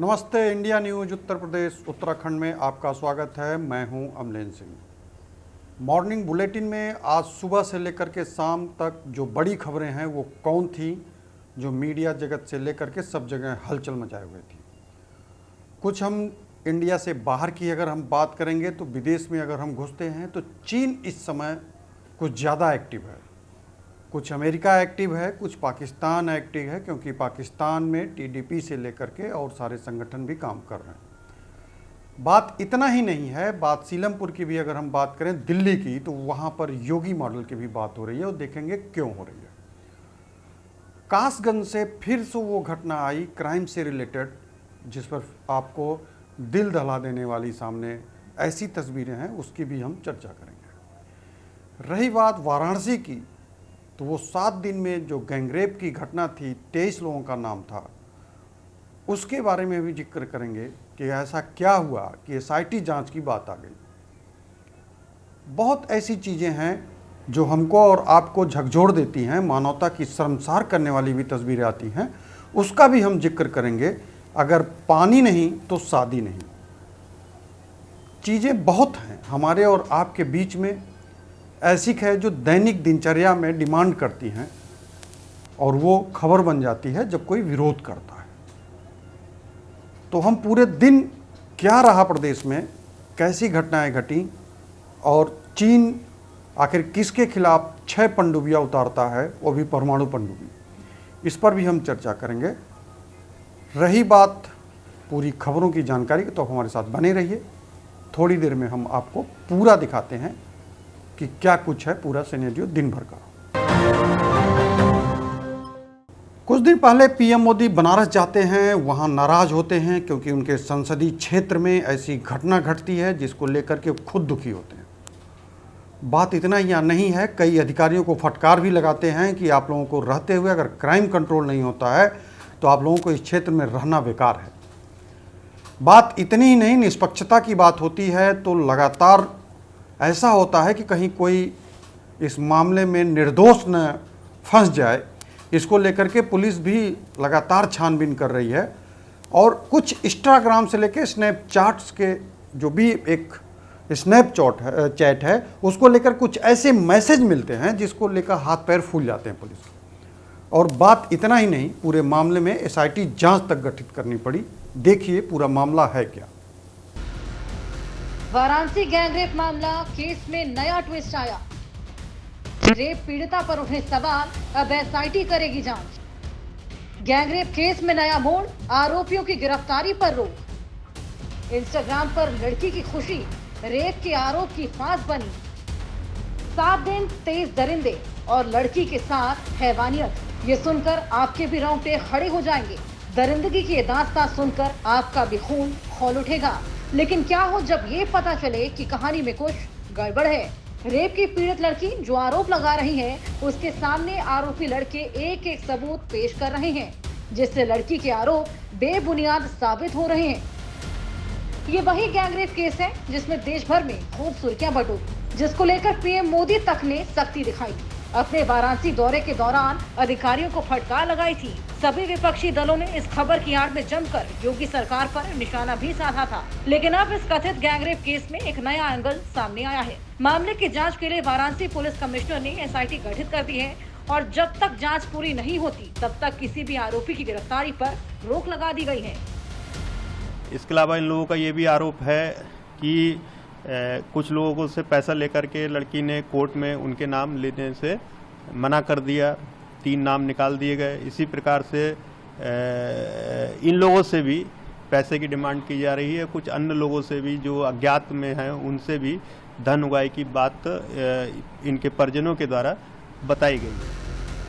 नमस्ते। India news Uttar Pradesh Uttarakhand में आपका स्वागत है। मैं हूं अमलेन सिंह। मॉर्निंग बुलेटिन में आज सुबह से लेकर के शाम तक जो बड़ी खबरें हैं वो कौन थी जो मीडिया जगत से लेकर के सब जगह हलचल मचाए हुए थी। कुछ हम इंडिया से बाहर की अगर हम बात करेंगे तो विदेश में अगर हम घुसते हैं तो चीन इस समय कुछ ज़्यादा एक्टिव है, कुछ अमेरिका एक्टिव है, कुछ पाकिस्तान एक्टिव है, क्योंकि पाकिस्तान में टीडीपी से लेकर के और सारे संगठन भी काम कर रहे हैं। बात इतना ही नहीं है, बात सीलमपुर की भी अगर हम बात करें दिल्ली की, तो वहाँ पर योगी मॉडल की भी बात हो रही है और देखेंगे क्यों हो रही है। कासगंज से फिर से वो घटना आई क्राइम से रिलेटेड, जिस पर आपको दिल दहला देने वाली सामने ऐसी तस्वीरें हैं, उसकी भी हम चर्चा करेंगे। रही बात वाराणसी की, तो वो 7 दिन में जो गैंगरेप की घटना थी, 23 लोगों का नाम था, उसके बारे में भी जिक्र करेंगे कि ऐसा क्या हुआ कि एसआईटी जांच की बात आ गई। बहुत ऐसी चीज़ें हैं जो हमको और आपको झकझोर देती हैं, मानवता की शर्मसार करने वाली भी तस्वीरें आती हैं, उसका भी हम जिक्र करेंगे। अगर पानी नहीं तो शादी नहीं। चीज़ें बहुत हैं हमारे और आपके बीच में, ऐसी है जो दैनिक दिनचर्या में डिमांड करती हैं और वो खबर बन जाती है जब कोई विरोध करता है। तो हम पूरे दिन क्या रहा प्रदेश में, कैसी घटनाएं घटी और चीन आखिर किसके खिलाफ 6 पनडुब्बियां उतारता है, वो भी परमाणु पनडुब्बी, इस पर भी हम चर्चा करेंगे। रही बात पूरी खबरों की जानकारी की, तो हमारे साथ बने रहिए। थोड़ी देर में हम आपको पूरा दिखाते हैं कि क्या कुछ है पूरा सिनेरियो दिन भर का। कुछ दिन पहले पीएम मोदी बनारस जाते हैं, वहां नाराज होते हैं क्योंकि उनके संसदीय क्षेत्र में ऐसी घटना घटती है जिसको लेकर के खुद दुखी होते हैं। बात इतना ही यहाँ नहीं है, कई अधिकारियों को फटकार भी लगाते हैं कि आप लोगों को रहते हुए अगर क्राइम कंट्रोल नहीं होता है तो आप लोगों को इस क्षेत्र में रहना बेकार है। बात इतनी ही नहीं, निष्पक्षता की बात होती है तो लगातार ऐसा होता है कि कहीं कोई इस मामले में निर्दोष न फंस जाए, इसको लेकर के पुलिस भी लगातार छानबीन कर रही है। और कुछ इंस्टाग्राम से लेकर स्नैपचैट्स के जो भी एक चैट है, उसको लेकर कुछ ऐसे मैसेज मिलते हैं जिसको लेकर हाथ पैर फूल जाते हैं पुलिस के। और बात इतना ही नहीं, पूरे मामले में एसआईटी जांच तक गठित करनी पड़ी। देखिए पूरा मामला है क्या। वाराणसी गैंगरेप मामला केस में नया ट्विस्ट आया। रेप पीड़िता पर उठे सवाल, अब एसआईटी करेगी जांच। गैंगरेप केस में नया मोड़, आरोपियों की गिरफ्तारी पर रोक। इंस्टाग्राम पर लड़की की खुशी, रेप के आरोप की फांस बनी। 7 दिन 23 दरिंदे और लड़की के साथ हैवानियत, ये सुनकर आपके भी रोंगटे खड़े हो जाएंगे। दरिंदगी की ये दास्तां सुनकर आपका भी खून खौल उठेगा। लेकिन क्या हो जब ये पता चले कि कहानी में कुछ गड़बड़ है। रेप की पीड़ित लड़की जो आरोप लगा रही है, उसके सामने आरोपी लड़के एक एक सबूत पेश कर रहे हैं, जिससे लड़की के आरोप बेबुनियाद साबित हो रहे हैं। ये वही गैंगरेप केस है जिसमें देश भर में खूब सुर्खियां बटोरी, जिसको लेकर पीएम मोदी तक ने सख्ती दिखाई थी। अपने वाराणसी दौरे के दौरान अधिकारियों को फटकार लगाई थी। सभी विपक्षी दलों ने इस खबर की आड़ में जमकर योगी सरकार पर निशाना भी साधा था। लेकिन अब इस कथित गैंगरेप केस में एक नया एंगल सामने आया है। मामले की जांच के लिए वाराणसी पुलिस कमिश्नर ने एसआईटी गठित कर दी है और जब तक जांच पूरी नहीं होती तब तक किसी भी आरोपी की गिरफ्तारी पर रोक लगा दी गई है। इसके अलावा इन लोगों का ये भी आरोप है कि कुछ लोगों से पैसा लेकर के लड़की ने कोर्ट में उनके नाम लेने से मना कर दिया, 3 नाम निकाल दिए गए। इसी प्रकार से इन लोगों से भी पैसे की डिमांड की जा रही है। कुछ अन्य लोगों से भी जो अज्ञात में हैं, उनसे भी धन उगाही की बात इनके परिजनों के द्वारा बताई गई है।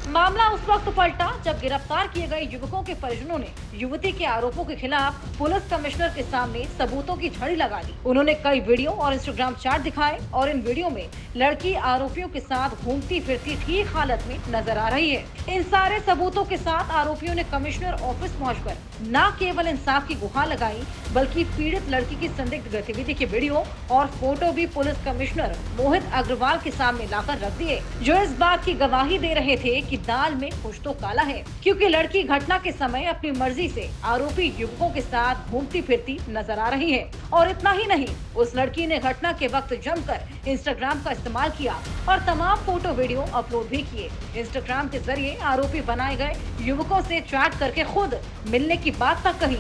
मामला उस वक्त पलटा जब गिरफ्तार किए गए युवकों के परिजनों ने युवती के आरोपों के खिलाफ पुलिस कमिश्नर के सामने सबूतों की झड़ी लगा दी। उन्होंने कई वीडियो और इंस्टाग्राम चैट दिखाए और इन वीडियो में लड़की आरोपियों के साथ घूमती फिरती ठीक हालत में नजर आ रही है। इन सारे सबूतों के साथ आरोपियों ने कमिश्नर ऑफिस पहुंचकर न केवल इंसाफ की गुहार लगाई बल्कि पीड़ित लड़की की संदिग्ध गतिविधि के वीडियो और फोटो भी पुलिस कमिश्नर मोहित अग्रवाल के सामने लाकर रख दिए, जो इस बात की गवाही दे रहे थे कि दाल में कुछ तो काला है, क्योंकि लड़की घटना के समय अपनी मर्जी से आरोपी युवकों के साथ घूमती फिरती नजर आ रही है। और इतना ही नहीं, उस लड़की ने घटना के वक्त जमकर इंस्टाग्राम का इस्तेमाल किया और तमाम फोटो वीडियो अपलोड भी किए। इंस्टाग्राम के जरिए आरोपी बनाए गए युवकों से चैट करके खुद मिलने की बात तक कही।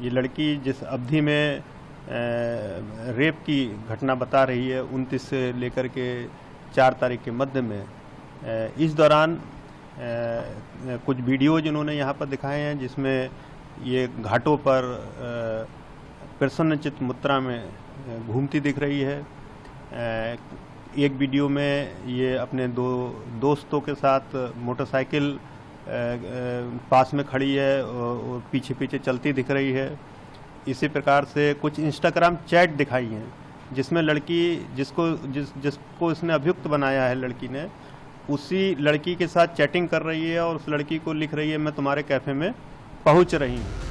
ये लड़की जिस अवधि में रेप की घटना बता रही है 29 से लेकर के 4 तारीख के मध्य में, इस दौरान कुछ वीडियोज इन्होंने यहाँ पर दिखाए हैं जिसमें ये घाटों पर प्रसन्नचित्त मुद्रा में घूमती दिख रही है। एक वीडियो में ये अपने 2 दोस्तों के साथ मोटरसाइकिल पास में खड़ी है और पीछे पीछे चलती दिख रही है। इसी प्रकार से कुछ इंस्टाग्राम चैट दिखाई हैं जिसमें लड़की जिसको इसने अभियुक्त बनाया है, लड़की ने उसी लड़की के साथ चैटिंग कर रही है और उस लड़की को लिख रही है मैं तुम्हारे कैफे में पहुंच रही हूँ।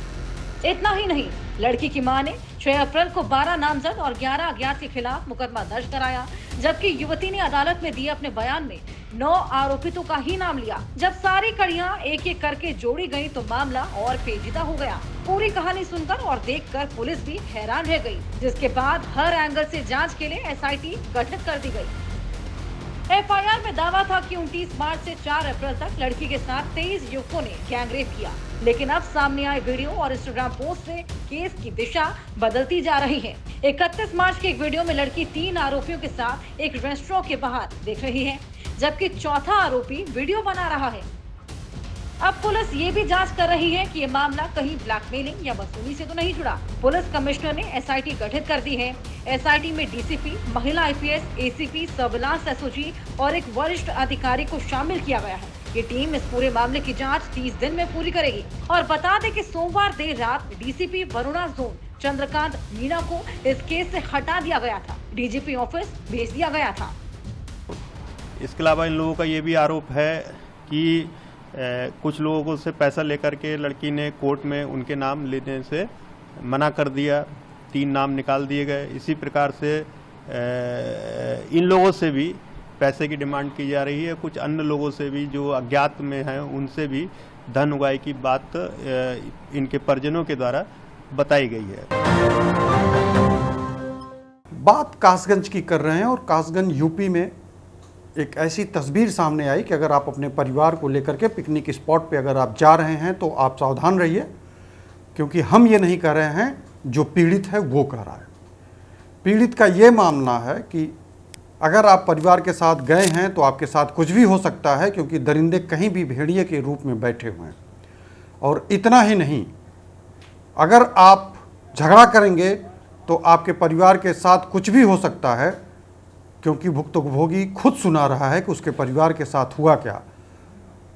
इतना ही नहीं, लड़की की मां ने 6 अप्रैल को 12 नामजद और 11 अज्ञात के खिलाफ मुकदमा दर्ज कराया, जबकि युवती ने अदालत में दिए अपने बयान में 9 आरोपितों का ही नाम लिया। जब सारी कड़ियां एक एक करके जोड़ी गई तो मामला और पेचीदा हो गया। पूरी कहानी सुनकर और देखकर पुलिस भी हैरान रह गई, जिसके बाद हर एंगल से जांच के लिए SIT गठित कर दी गई। FIR में दावा था कि 29 मार्च से 4 अप्रैल तक लड़की के साथ 23 युवकों ने गैंगरेप किया, लेकिन अब सामने आए वीडियो और इंस्टाग्राम पोस्ट से केस की दिशा बदलती जा रही है। 31 मार्च के एक वीडियो में लड़की 3 आरोपियों के साथ एक रेस्टोरेंट के बाहर दिख रही है, जबकि चौथा आरोपी वीडियो बना रहा है। अब पुलिस ये भी जांच कर रही है कि ये मामला कहीं ब्लैकमेलिंग या वसूली से तो नहीं जुड़ा। पुलिस कमिश्नर ने SIT गठित कर दी है। SIT में DCP, महिला IPS, ACP, सर्विलांस SOG और एक वरिष्ठ अधिकारी को शामिल किया गया है। ये टीम इस पूरे मामले की जांच 30 दिन में पूरी करेगी। और बता दें कि सोमवार देर रात DCP वरुणा जोन चंद्रकांत मीणा को इस केस से हटा दिया गया था, DGP ऑफिस भेज दिया गया था। इसके अलावा इन लोगों का ये भी आरोप है कि कुछ लोगों से पैसा लेकर के लड़की ने कोर्ट में उनके नाम लेने से मना कर दिया, 3 नाम निकाल दिए गए। इसी प्रकार से इन लोगों से भी पैसे की डिमांड की जा रही है। कुछ अन्य लोगों से भी जो अज्ञात में हैं उनसे भी धन उगाही की बात इनके परिजनों के द्वारा बताई गई है। बात कासगंज की कर रहे हैं और कासगंज यूपी में एक ऐसी तस्वीर सामने आई कि अगर आप अपने परिवार को लेकर के पिकनिक स्पॉट पे अगर आप जा रहे हैं तो आप सावधान रहिए, क्योंकि हम ये नहीं कह रहे हैं, जो पीड़ित है वो कह रहा है। पीड़ित का ये मामला है कि अगर आप परिवार के साथ गए हैं तो आपके साथ कुछ भी हो सकता है, क्योंकि दरिंदे कहीं भी भेड़िए के रूप में बैठे हुए हैं। और इतना ही नहीं, अगर आप झगड़ा करेंगे तो आपके परिवार के साथ कुछ भी हो सकता है, क्योंकि भुक्तभोगी खुद सुना रहा है कि उसके परिवार के साथ हुआ क्या।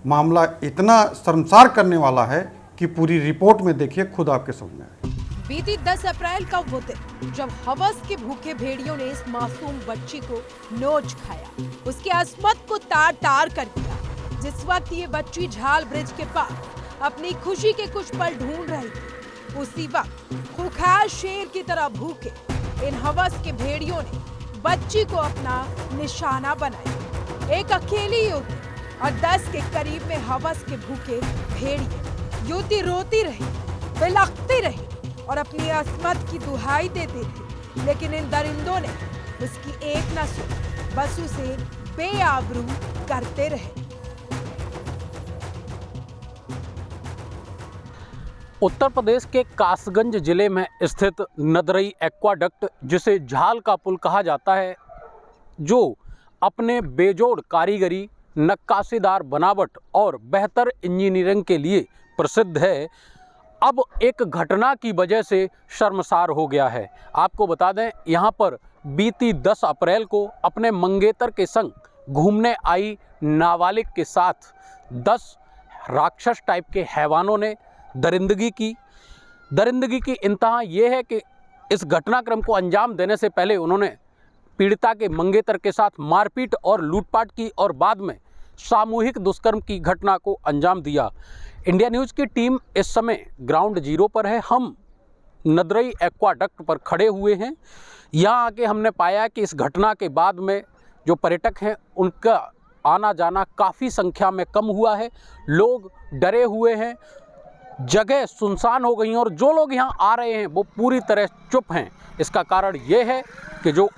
मामला इतना शर्मसार करने वाला है कि पूरी रिपोर्ट में देखिए, खुद आपके समझ में आए। बीती 10 अप्रैल का वो दिन जब हवस के भूखे भेड़ियों ने इस मासूम बच्ची को नोच खाया, उसकी अस्मत को तार तार कर दिया। जिस वक्त ये बच्ची झाल ब्रिज के पास अपनी खुशी के कुछ पल ढूंढ रही थी, उसी वक्त खूंखार शेर की तरह भूखे इन हवस के भेड़ियों ने बच्ची को अपना निशाना बनाया। एक अकेली युवती और 10 के करीब में हवस के भूखे भेड़िए। युवती रोती रही, बिलखती रही और अपनी अस्मत की दुहाई देती रही, लेकिन इन दरिंदों ने उसकी एक न सुनी, बस उसे बेआबरू करते रहे। उत्तर प्रदेश के कासगंज जिले में स्थित नदरई एक्वाडक्ट, जिसे झाल का पुल कहा जाता है, जो अपने बेजोड़ कारीगरी, नक्काशीदार बनावट और बेहतर इंजीनियरिंग के लिए प्रसिद्ध है, अब एक घटना की वजह से शर्मसार हो गया है। आपको बता दें, यहाँ पर बीती 10 अप्रैल को अपने मंगेतर के संग घूमने आई नाबालिग के साथ 10 राक्षस टाइप के हैवानों ने दरिंदगी की इंतहा ये है कि इस घटनाक्रम को अंजाम देने से पहले उन्होंने पीड़िता के मंगेतर के साथ मारपीट और लूटपाट की और बाद में सामूहिक दुष्कर्म की घटना को अंजाम दिया। इंडिया न्यूज़ की टीम इस समय ग्राउंड जीरो पर है। हम नदरई एक्वाडक्ट पर खड़े हुए हैं। यहाँ आके हमने पाया कि इस घटना के बाद में जो पर्यटक हैं उनका आना जाना काफ़ी संख्या में कम हुआ है। लोग डरे हुए हैं, जगह सुनसान हो गई हैं और जो लोग यहाँ आ रहे हैं वो पूरी तरह चुप हैं। इसका कारण ये है कि जो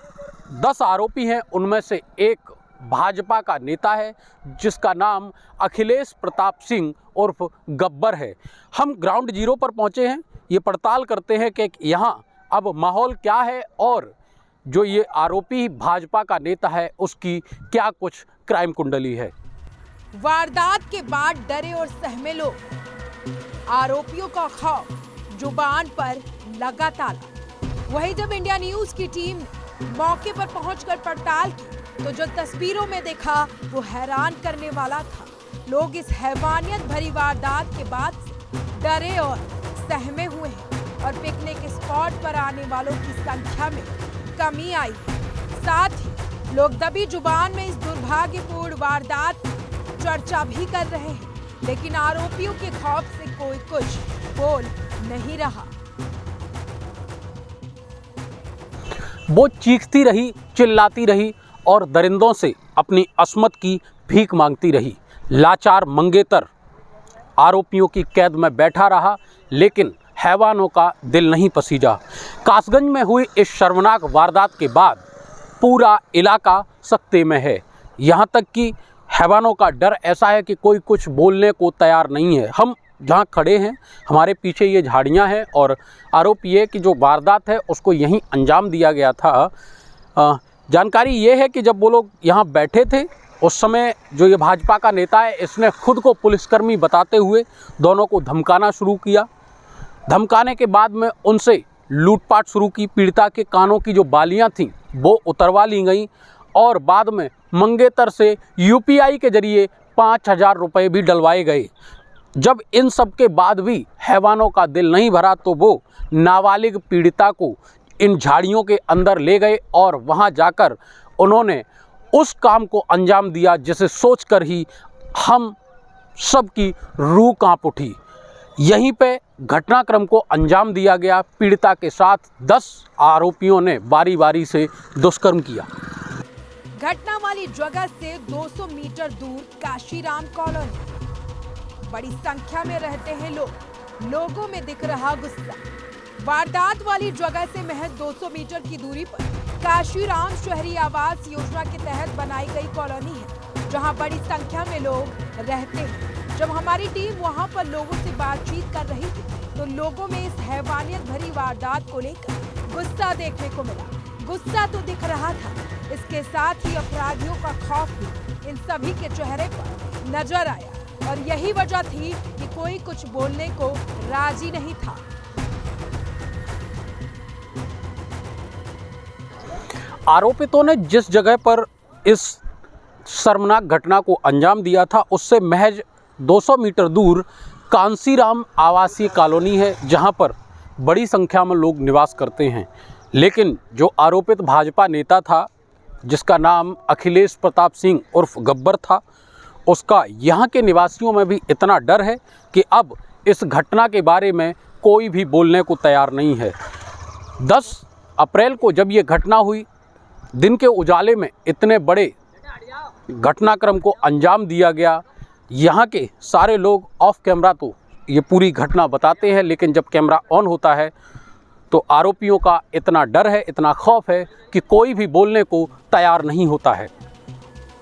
10 आरोपी हैं उनमें से एक भाजपा का नेता है जिसका नाम अखिलेश प्रताप सिंह उर्फ गब्बर है। हम ग्राउंड जीरो पर पहुँचे हैं, ये पड़ताल करते हैं कि यहाँ अब माहौल क्या है और जो ये आरोपी भाजपा का नेता है उसकी क्या कुछ क्राइम कुंडली है। वारदात के बाद डरे और सहमे लोग, आरोपियों का खौफ जुबान पर लगा ताला। वहीं जब इंडिया न्यूज़ की टीम मौके पर पहुंचकर पड़ताल की तो जो तस्वीरों में देखा वो हैरान करने वाला था। लोग इस हैवानियत भरी वारदात के बाद डरे और सहमे हुए हैं और पिकनिक स्पॉट पर आने वालों की संख्या में कमी आई है। साथ ही लोग दबी जुबान में इस दुर्भाग्यपूर्ण वारदात की चर्चा भी कर रहे हैं, लेकिन आरोपियों के खौफ से कोई कुछ बोल नहीं रहा। वो चीखती रही, चिल्लाती रही और दरिंदों से अपनी अस्मत की भीख मांगती रही। लाचार मंगेतर आरोपियों की कैद में बैठा रहा, लेकिन हैवानों का दिल नहीं पसीजा। कासगंज में हुई इस शर्मनाक वारदात के बाद पूरा इलाका सख्ते में है। यहाँ तक कि हैवानों का डर ऐसा है कि कोई कुछ बोलने को तैयार नहीं है। हम जहाँ खड़े हैं हमारे पीछे ये झाड़ियाँ हैं और आरोप ये कि जो वारदात है उसको यहीं अंजाम दिया गया था। जानकारी ये है कि जब वो लोग यहाँ बैठे थे उस समय जो ये भाजपा का नेता है इसने खुद को पुलिसकर्मी बताते हुए दोनों को धमकाना शुरू किया। धमकाने के बाद में उनसे लूटपाट शुरू की। पीड़िता के कानों की जो बालियाँ थीं वो उतरवा ली गई और बाद में मंगेतर से यूपीआई के जरिए 5,000 रुपये भी डलवाए गए। जब इन सब के बाद भी हैवानों का दिल नहीं भरा तो वो नाबालिग पीड़िता को इन झाड़ियों के अंदर ले गए और वहां जाकर उन्होंने उस काम को अंजाम दिया जिसे सोचकर ही हम सब की रूह कांप उठी। यहीं पे घटनाक्रम को अंजाम दिया गया। पीड़िता के साथ 10 आरोपियों ने बारी बारी से दुष्कर्म किया। घटना वाली जगह से 200 मीटर दूर काशीराम कॉलोनी, बड़ी संख्या में रहते हैं लोग। लोगों में दिख रहा गुस्सा। वारदात वाली जगह से महज 200 मीटर की दूरी पर काशीराम शहरी आवास योजना के तहत बनाई गई कॉलोनी है, जहां बड़ी संख्या में लोग रहते हैं। जब हमारी टीम वहां पर लोगों से बातचीत कर रही थी तो लोगों में इस हैवानियत भरी वारदात को लेकर गुस्सा देखने को मिला। गुस्सा तो दिख रहा था, इसके साथ ही अपराधियों का खौफ भी इन सभी के चेहरे पर नजर आया और यही वजह थी कि कोई कुछ बोलने को राजी नहीं था। आरोपितों ने जिस जगह पर इस शर्मनाक घटना को अंजाम दिया था उससे महज 200 मीटर दूर कांसीराम आवासीय कॉलोनी है, जहां पर बड़ी संख्या में लोग निवास करते हैं। लेकिन जो आरोपित भाजपा नेता था जिसका नाम अखिलेश प्रताप सिंह उर्फ गब्बर था, उसका यहाँ के निवासियों में भी इतना डर है कि अब इस घटना के बारे में कोई भी बोलने को तैयार नहीं है। 10 अप्रैल को जब ये घटना हुई, दिन के उजाले में इतने बड़े घटनाक्रम को अंजाम दिया गया। यहाँ के सारे लोग ऑफ कैमरा तो ये पूरी घटना बताते हैं, लेकिन जब कैमरा ऑन होता है तो आरोपियों का इतना डर है, इतना खौफ है कि कोई भी बोलने को तैयार नहीं होता है।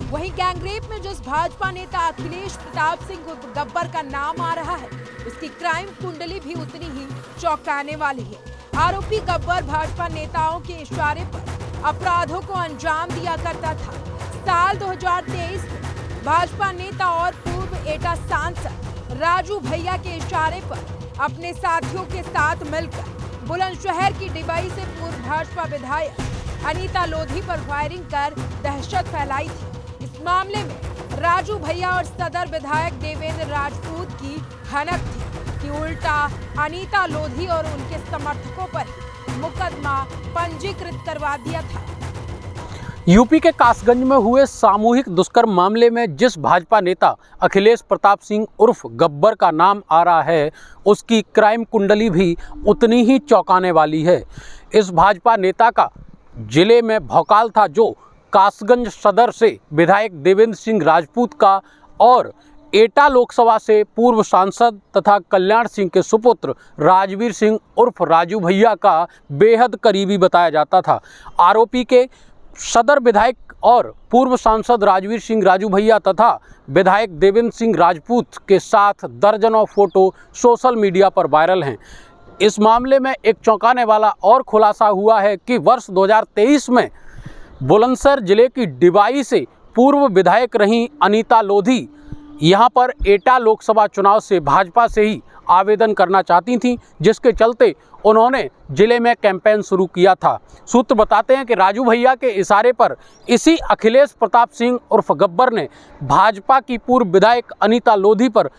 वहीं गैंगरेप में जिस भाजपा नेता अखिलेश प्रताप सिंह गब्बर का नाम आ रहा है, उसकी क्राइम कुंडली भी उतनी ही चौंकाने वाली है। आरोपी गब्बर भाजपा नेताओं के इशारे पर अपराधों को अंजाम दिया करता था। साल 2023 में भाजपा नेता और पूर्व एटा सांसद राजू भैया के इशारे पर अपने साथियों के साथ मिलकर बुलंदशहर की डिबाई से पूर्व भाजपा विधायक अनीता लोधी पर फायरिंग कर दहशत फैलाई थी। इस मामले में राजू भैया और सदर विधायक देवेंद्र राजपूत की भनक थी कि उल्टा अनीता लोधी और उनके समर्थकों पर मुकदमा पंजीकृत करवा दिया था। यूपी के कासगंज में हुए सामूहिक दुष्कर्म मामले में जिस भाजपा नेता अखिलेश प्रताप सिंह उर्फ गब्बर का नाम आ रहा है, उसकी क्राइम कुंडली भी उतनी ही चौंकाने वाली है। इस भाजपा नेता का जिले में भौकाल था, जो कासगंज सदर से विधायक देवेंद्र सिंह राजपूत का और एटा लोकसभा से पूर्व सांसद तथा कल्याण सिंह के सुपुत्र राजवीर सिंह उर्फ राजू भैया का बेहद करीबी बताया जाता था। आरोपी के सदर विधायक और पूर्व सांसद राजवीर सिंह राजू भैया तथा विधायक देवेंद्र सिंह राजपूत के साथ दर्जनों फोटो सोशल मीडिया पर वायरल हैं। इस मामले में एक चौंकाने वाला और खुलासा हुआ है कि वर्ष 2023 में बुलंदशहर जिले की डिबाई से पूर्व विधायक रहीं अनीता लोधी यहां पर एटा लोकसभा चुनाव से भाजपा से ही आवेदन करना चाहती थीं, जिसके चलते उन्होंने जिले में कैंपेन शुरू किया था। सूत्र बताते हैं कि राजू भैया के इशारे पर इसी अखिलेश प्रताप सिंह उर्फ गब्बर ने भाजपा की पूर्व विधायक अनीता लोधी पर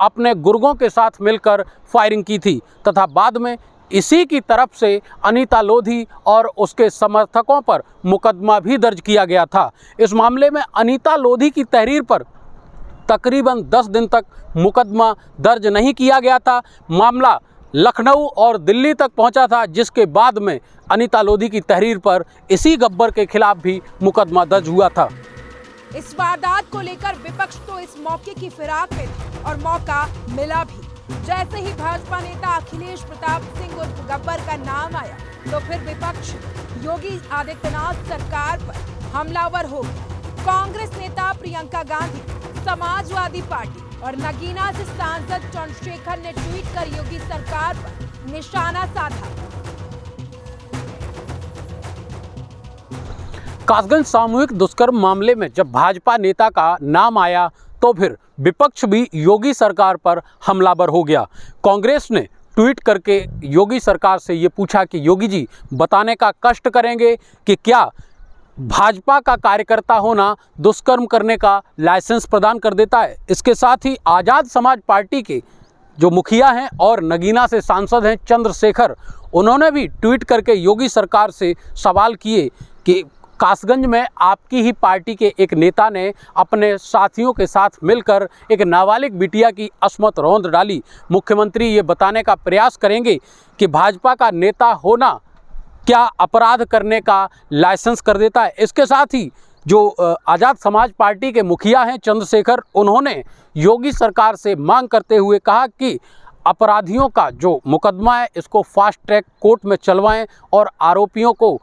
अपने गुर्गों के साथ मिलकर फायरिंग की थी तथा बाद में इसी की तरफ से अनीता लोधी और उसके समर्थकों पर मुकदमा भी दर्ज किया गया था। इस मामले में अनीता लोधी की तहरीर पर तकरीबन 10 दिन तक मुकदमा दर्ज नहीं किया गया था। मामला लखनऊ और दिल्ली तक पहुंचा था, जिसके बाद में अनीता लोधी की तहरीर पर इसी गब्बर के खिलाफ भी मुकदमा दर्ज हुआ था। इस वारदात को लेकर विपक्ष तो इस मौके की फिराक में था और मौका मिला भी। जैसे ही भाजपा नेता अखिलेश प्रताप सिंह उर्फ गब्बर का नाम आया, तो फिर विपक्ष योगी आदित्यनाथ सरकार पर हमलावर हो गया। कांग्रेस नेता प्रियंका गांधी, समाजवादी पार्टी और नगीना से सांसद चंद्रशेखर ने ट्वीट कर योगी सरकार पर निशाना साधा। कासगंज सामूहिक दुष्कर्म मामले में जब भाजपा नेता का नाम आया, तो फिर विपक्ष भी योगी सरकार पर हमलावर हो गया। कांग्रेस ने ट्वीट करके योगी सरकार से ये पूछा कि योगी जी बताने का कष्ट करेंगे कि क्या भाजपा का कार्यकर्ता होना दुष्कर्म करने का लाइसेंस प्रदान कर देता है। इसके साथ ही आज़ाद समाज पार्टी के जो मुखिया हैं और नगीना से सांसद हैं चंद्रशेखर, उन्होंने भी ट्वीट करके योगी सरकार से सवाल किए कि कासगंज में आपकी ही पार्टी के एक नेता ने अपने साथियों के साथ मिलकर एक नाबालिग बिटिया की अस्मत रौंद डाली। मुख्यमंत्री ये बताने का प्रयास करेंगे कि भाजपा का नेता होना क्या अपराध करने का लाइसेंस कर देता है। इसके साथ ही जो आज़ाद समाज पार्टी के मुखिया हैं चंद्रशेखर, उन्होंने योगी सरकार से मांग करते हुए कहा कि अपराधियों का जो मुकदमा है इसको फास्ट ट्रैक कोर्ट में चलवाएं और आरोपियों को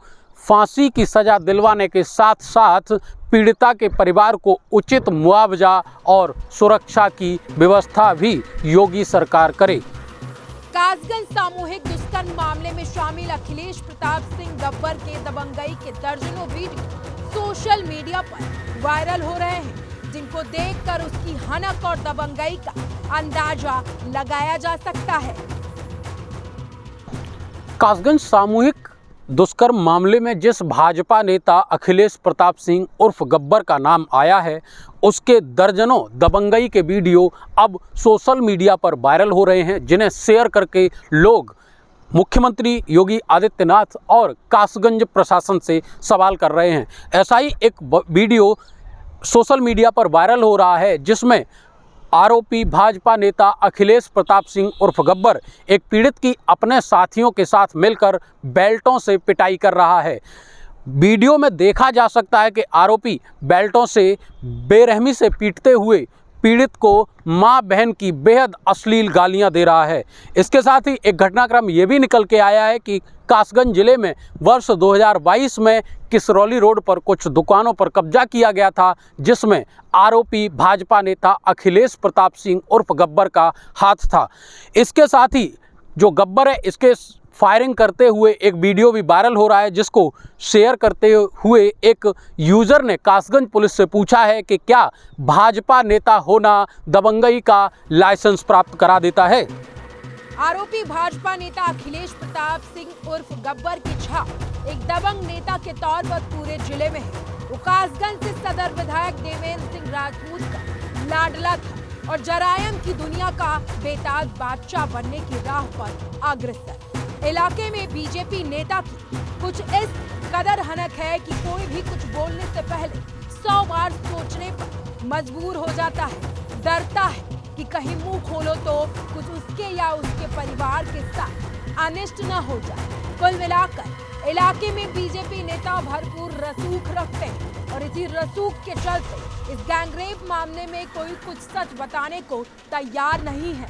फांसी की सज़ा दिलवाने के साथ साथ पीड़िता के परिवार को उचित मुआवजा और सुरक्षा की व्यवस्था भी योगी सरकार करे। कासगंज सामूहिक दुष्कर्म मामले में शामिल अखिलेश प्रताप सिंह गब्बर के दबंगई के दर्जनों वीडियो सोशल मीडिया पर वायरल हो रहे हैं, जिनको देखकर उसकी हनक और दबंगई का अंदाजा लगाया जा सकता है। कासगंज सामूहिक दुष्कर्म मामले में जिस भाजपा नेता अखिलेश प्रताप सिंह उर्फ गब्बर का नाम आया है, उसके दर्जनों दबंगई के वीडियो अब सोशल मीडिया पर वायरल हो रहे हैं, जिन्हें शेयर करके लोग मुख्यमंत्री योगी आदित्यनाथ और कासगंज प्रशासन से सवाल कर रहे हैं। ऐसा ही एक वीडियो सोशल मीडिया पर वायरल हो रहा है, जिसमें आरोपी भाजपा नेता अखिलेश प्रताप सिंह उर्फ गब्बर एक पीड़ित की अपने साथियों के साथ मिलकर बेल्टों से पिटाई कर रहा है। वीडियो में देखा जा सकता है कि आरोपी बेल्टों से बेरहमी से पीटते हुए पीड़ित को मां बहन की बेहद अश्लील गालियां दे रहा है। इसके साथ ही एक घटनाक्रम ये भी निकल के आया है कि कासगंज जिले में वर्ष 2022 में किसरौली रोड पर कुछ दुकानों पर कब्जा किया गया था, जिसमें आरोपी भाजपा नेता अखिलेश प्रताप सिंह उर्फ गब्बर का हाथ था। इसके साथ ही जो गब्बर है, इसके फायरिंग करते हुए एक वीडियो भी वायरल हो रहा है, जिसको शेयर करते हुए एक यूज़र ने कासगंज पुलिस से पूछा है कि क्या भाजपा नेता होना दबंगई का लाइसेंस प्राप्त करा देता है। आरोपी भाजपा नेता अखिलेश प्रताप सिंह उर्फ गब्बर की छाप एक दबंग नेता के तौर पर पूरे जिले में है। वो कासगंज से सदर विधायक देवेंद्र सिंह राजपूत का लाडला था और जरायम की दुनिया का बेताज बादशाह बनने की राह पर अग्रसर। इलाके में बीजेपी नेता की कुछ इस कदर हनक है कि कोई भी कुछ बोलने से पहले 100 बार सोचने पर मजबूर हो जाता है, डरता है कि कहीं मुंह खोलो तो कुछ उसके या उसके परिवार के साथ अनिष्ट न हो जाए। कुल मिलाकर इलाके में बीजेपी नेता भरपूर रसूख रखते हैं और इसी रसूख के चलते इस गैंगरेप मामले में कोई कुछ सच बताने को तैयार नहीं है।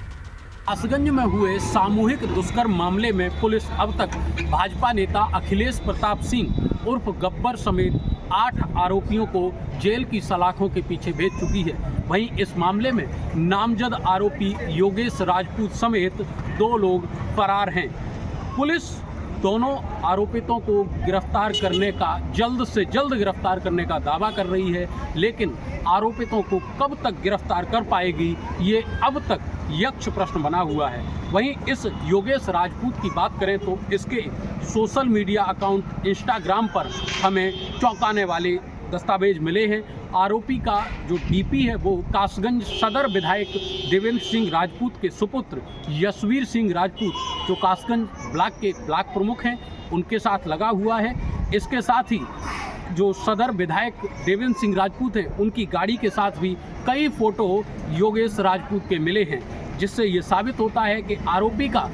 कासगंज में हुए सामूहिक दुष्कर्म मामले में पुलिस अब तक भाजपा नेता अखिलेश प्रताप सिंह उर्फ गब्बर समेत 8 आरोपियों को जेल की सलाखों के पीछे भेज चुकी है। वहीं इस मामले में नामजद आरोपी योगेश राजपूत समेत 2 लोग फरार हैं। पुलिस दोनों आरोपितों को गिरफ्तार करने का जल्द से जल्द गिरफ्तार करने का दावा कर रही है, लेकिन आरोपितों को कब तक गिरफ्तार कर पाएगी ये अब तक यक्ष प्रश्न बना हुआ है। वहीं इस योगेश राजपूत की बात करें तो इसके सोशल मीडिया अकाउंट इंस्टाग्राम पर हमें चौंकाने वाले दस्तावेज मिले हैं। आरोपी का जो डीपी है वो कासगंज सदर विधायक देवेंद्र सिंह राजपूत के सुपुत्र यशवीर सिंह राजपूत, जो कासगंज ब्लॉक के ब्लॉक प्रमुख हैं, उनके साथ लगा हुआ है। इसके साथ ही जो सदर विधायक देवेंद्र सिंह राजपूत हैं, उनकी गाड़ी के साथ भी कई फोटो योगेश राजपूत के मिले हैं, जिससे ये साबित होता है कि आरोपी का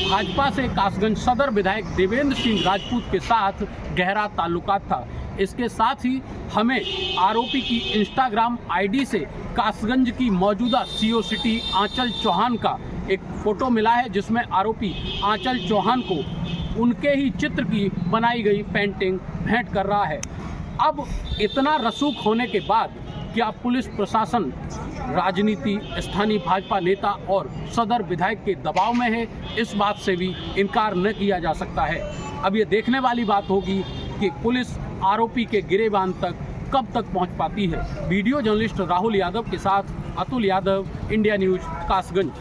भाजपा से कासगंज सदर विधायक देवेंद्र सिंह राजपूत के साथ गहरा ताल्लुकात था। इसके साथ ही हमें आरोपी की इंस्टाग्राम आईडी से कासगंज की मौजूदा सीओ सिटी आंचल चौहान का एक फ़ोटो मिला है, जिसमें आरोपी आंचल चौहान को उनके ही चित्र की बनाई गई पेंटिंग भेंट कर रहा है। अब इतना रसूख होने के बाद क्या पुलिस प्रशासन राजनीति, स्थानीय भाजपा नेता और सदर विधायक के दबाव में है? इस बात से भी इनकार न किया जा सकता है। अब ये देखने वाली बात होगी कि पुलिस आरोपी के गिरेबान तक कब तक पहुंच पाती है। वीडियो जर्नलिस्ट राहुल यादव के साथ अतुल यादव, इंडिया न्यूज, कासगंज।